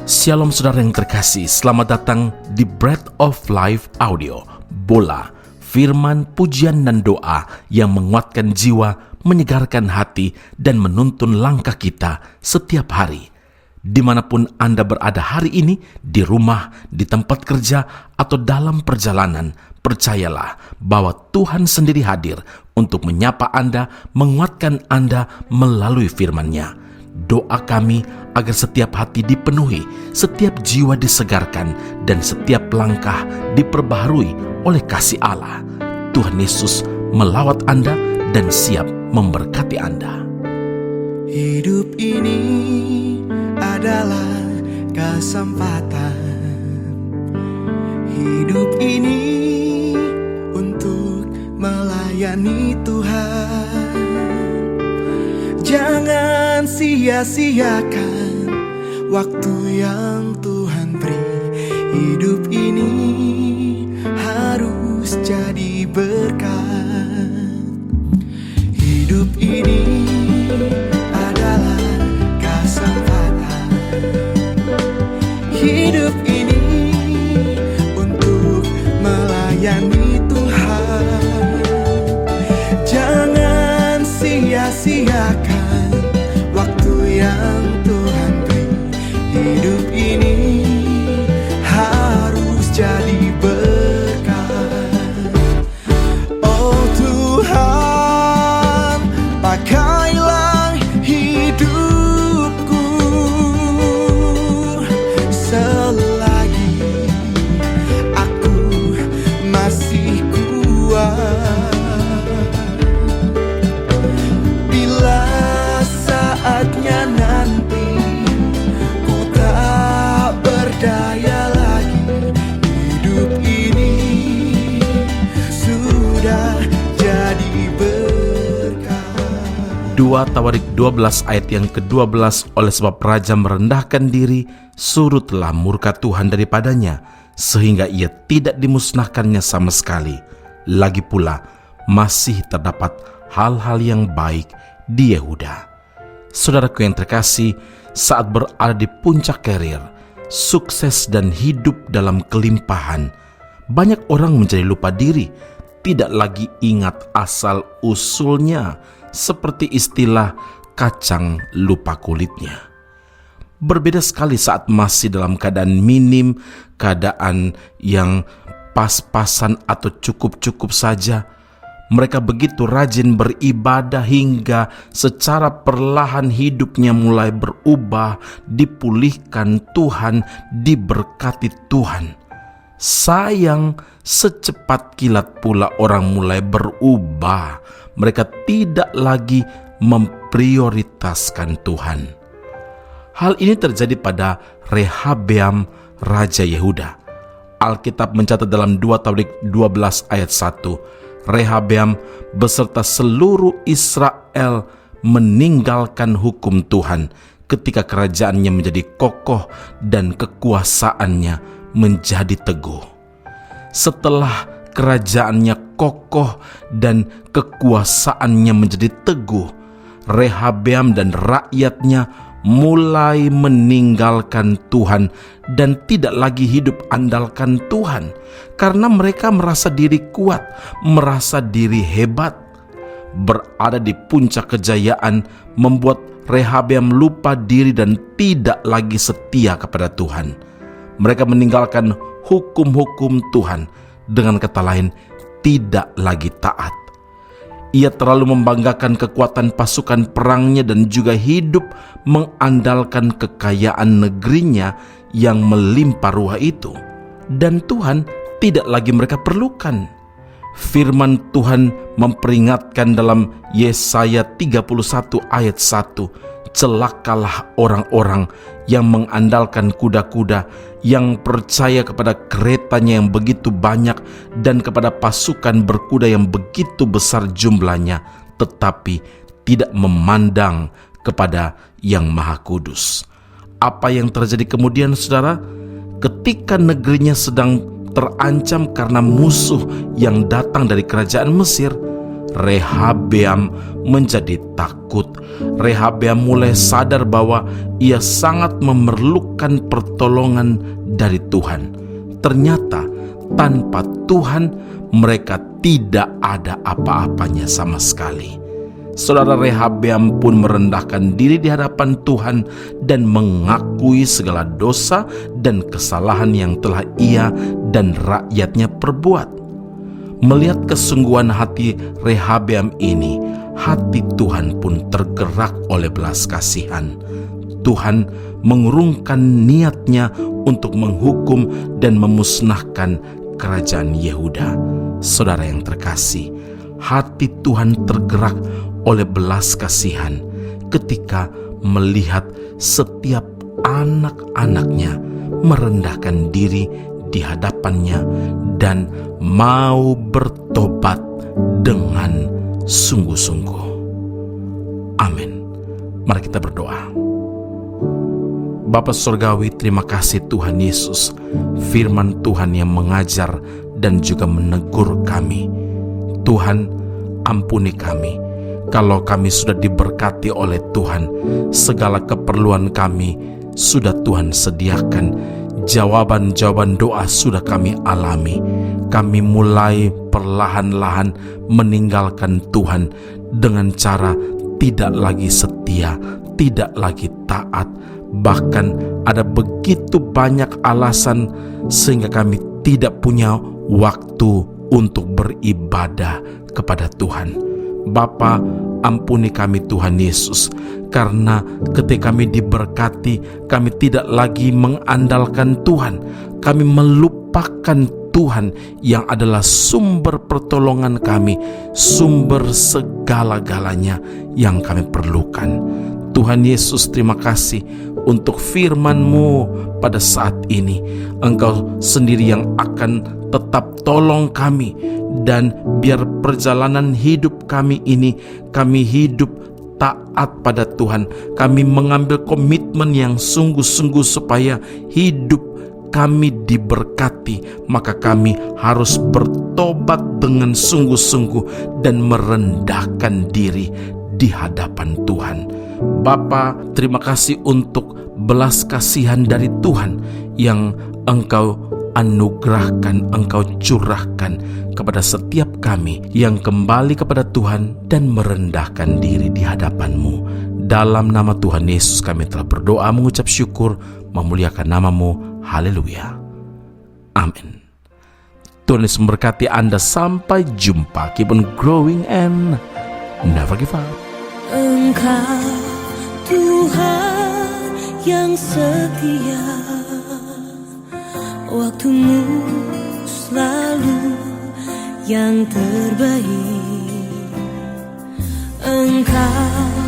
Shalom saudara yang terkasih, selamat datang di Bread of Life Audio, Bola, firman, pujian dan doa yang menguatkan jiwa, menyegarkan hati, dan menuntun langkah kita setiap hari. Dimanapun Anda berada hari ini, di rumah, di tempat kerja, atau dalam perjalanan, percayalah bahwa Tuhan sendiri hadir untuk menyapa Anda, menguatkan Anda melalui firman-Nya. Doa kami agar setiap hati dipenuhi, setiap jiwa disegarkan, dan setiap langkah diperbaharui oleh kasih Allah. Tuhan Yesus melawat Anda dan siap memberkati Anda. Hidup ini adalah kesempatan. Hidup ini untuk melayani Tuhan. Jangan sia-siakan waktu yang Tuhan beri. Hidup ini harus jadi berkat. Hidup ini adalah kesempatan. Hidup ini untuk melayani Tuhan. Jangan sia-siakan waktu yang Tuhan beri. Hidup ini harus jadi berkat. Oh Tuhan, pakailah hidupku selagi aku masih kuat. Saatnya nanti ku tak berdaya lagi. Hidup ini sudah jadi berkat. 2 Tawarik 12 ayat yang ke-12, oleh sebab raja merendahkan diri, surutlah murka Tuhan daripadanya, sehingga ia tidak dimusnahkannya sama sekali. Lagi pula masih terdapat hal-hal yang baik di Yehuda. Saudaraku yang terkasih, saat berada di puncak karir, sukses dan hidup dalam kelimpahan, banyak orang menjadi lupa diri, tidak lagi ingat asal-usulnya, seperti istilah kacang lupa kulitnya. Berbeda sekali saat masih dalam keadaan minim, keadaan yang pas-pasan atau cukup-cukup saja. Mereka begitu rajin beribadah hingga secara perlahan hidupnya mulai berubah, dipulihkan Tuhan, diberkati Tuhan. Sayang, secepat kilat pula orang mulai berubah. Mereka tidak lagi memprioritaskan Tuhan. Hal ini terjadi pada Rehabeam, Raja Yehuda. Alkitab mencatat dalam 2 Tawarik 12 ayat 1, Rehabeam beserta seluruh Israel meninggalkan hukum Tuhan ketika kerajaannya menjadi kokoh dan kekuasaannya menjadi teguh. Setelah kerajaannya kokoh dan kekuasaannya menjadi teguh, Rehabeam dan rakyatnya mulai meninggalkan Tuhan dan tidak lagi hidup andalkan Tuhan, karena mereka merasa diri kuat, merasa diri hebat. Berada di puncak kejayaan membuat Rehabeam lupa diri dan tidak lagi setia kepada Tuhan. Mereka meninggalkan hukum-hukum Tuhan, dengan kata lain tidak lagi taat. Ia terlalu membanggakan kekuatan pasukan perangnya dan juga hidup mengandalkan kekayaan negerinya yang melimpah ruah itu. Dan Tuhan tidak lagi mereka perlukan. Firman Tuhan memperingatkan dalam Yesaya 31 ayat 1, celakalah orang-orang yang mengandalkan kuda-kuda, yang percaya kepada keretanya yang begitu banyak dan kepada pasukan berkuda yang begitu besar jumlahnya, tetapi tidak memandang kepada yang Maha Kudus. Apa yang terjadi kemudian, saudara? Ketika negerinya sedang terancam karena musuh yang datang dari kerajaan Mesir, Rehabeam menjadi takut. Rehabeam mulai sadar bahwa ia sangat memerlukan pertolongan dari Tuhan. Ternyata tanpa Tuhan mereka tidak ada apa-apanya sama sekali. Saudara, Rehabeam pun merendahkan diri di hadapan Tuhan dan mengakui segala dosa dan kesalahan yang telah ia dan rakyatnya perbuat. Melihat kesungguhan hati Rehabeam ini, hati Tuhan pun tergerak oleh belas kasihan. Tuhan mengurungkan niatnya untuk menghukum dan memusnahkan kerajaan Yehuda. Saudara yang terkasih, hati Tuhan tergerak oleh belas kasihan ketika melihat setiap anak-anaknya merendahkan diri di hadapannya dan mau bertobat dengan sungguh-sungguh. Amin. Mari kita berdoa. Bapa Surgawi, terima kasih Tuhan Yesus, firman Tuhan yang mengajar dan juga menegur kami. Tuhan, ampuni kami kalau kami sudah diberkati oleh Tuhan. Segala keperluan kami sudah Tuhan sediakan. Jawaban-jawaban doa sudah kami alami. Kami mulai perlahan-lahan meninggalkan Tuhan dengan cara tidak lagi setia, tidak lagi taat. Bahkan ada begitu banyak alasan sehingga kami tidak punya waktu untuk beribadah kepada Tuhan. Bapa, ampuni kami Tuhan Yesus, karena ketika kami diberkati, kami tidak lagi mengandalkan Tuhan. Kami melupakan Tuhan yang adalah sumber pertolongan kami, sumber segala-galanya yang kami perlukan. Tuhan Yesus, terima kasih untuk firman-Mu pada saat ini. Engkau sendiri yang akan tetap tolong kami, dan biar perjalanan hidup kami ini, kami hidup taat pada Tuhan. Kami mengambil komitmen yang sungguh-sungguh supaya hidup kami diberkati, maka kami harus bertobat dengan sungguh-sungguh dan merendahkan diri di hadapan Tuhan. Bapa, terima kasih untuk belas kasihan dari Tuhan yang Engkau anugerahkan, Engkau curahkan kepada setiap kami yang kembali kepada Tuhan dan merendahkan diri di hadapan-Mu. Dalam nama Tuhan Yesus kami telah berdoa, mengucap syukur, memuliakan nama-Mu. Haleluya. Amin. Tuhan Yesus memberkati Anda. Sampai jumpa. Keep on growing and never give up. Engkau Tuhan yang setia, waktu-Mu selalu yang terbaik. Engkau